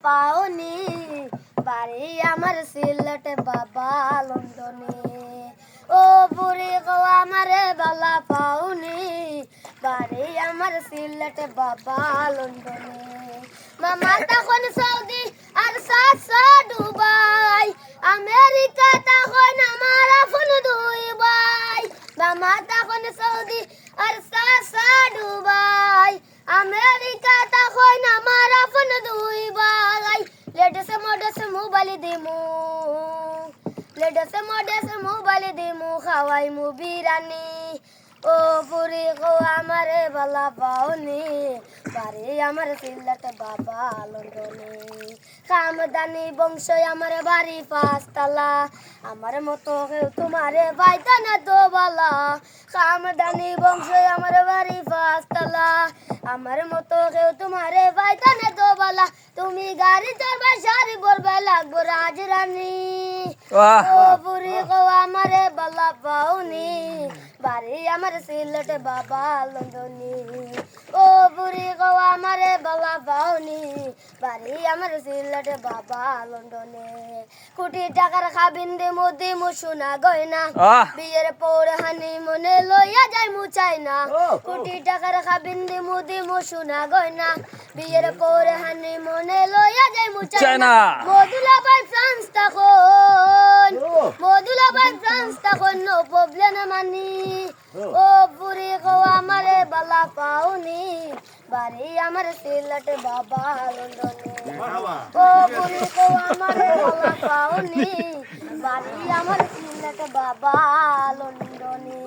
পাওনি বাড়ি আমার সিলেটে বাবা লন্ডনে ও বুড়ি গো আমারে বালা পাওনি বাড়ি আমার সিলেটে বাবা লন্ডনে মামা তখন সৌদি আর সাসা দুবাই আমেরিকা তখন আমার আপন দুই ভাই মামা তখন সৌদি আর সাসা দুবাই আমেরিকা তখন আমার আপন দুই ভাই লেটেস্ট মডেস্ট মোবাইল দিমু লেটেস্ট মডেস্ট মোবাইল দিমু খাওয়াই মু বিরানি ও পুরি গো আমারে বালা পাওনি বাড়ি আমার সিলেট বাবা লন্ডনে খামদানি বংশ আমার বাড়ি পাঁচতলা আমার মতো কেউ তোমারে পাইতা না তো বালা খামদানি বংশ আমার বাড়ি পাঁচতলা আমার মতো কেউ তোমারে পাইতা না তো বালা তুমি গাড়ি চড়বে শাড়ি পরবে লাগবো রাজরানী ও পুরি গো আমারে বালা পাওনি বাড়ি আমার সিলেটে বাবা লন্ডনে ও বুড়ি গো আমারে বাবা পাওনি বাড়ি আমার সিলেটে বাবা লন্ডনে কোটি টাকার খাবিন দে মোদি মু সোনা গয়না বিয়ের পর হানি মনে লইয়া যাই মু চাই না কোটি টাকার খাবিন দে মোদি মু সোনা গয়না বিয়ের পর হানি মনে লইয়া যাই মু চাই না মধুলা ভাই ফ্রান্স তখন নো প্রবলেম মানি ও বুড়ি গো আমারে বালা পাওনি বাড়ি আমার সিলেটে বাবা লন্ডনে ও বুড়ি গো আমারে বালা পাওনি বাড়ি আমার সিলেটে বাবা লন্ডনে।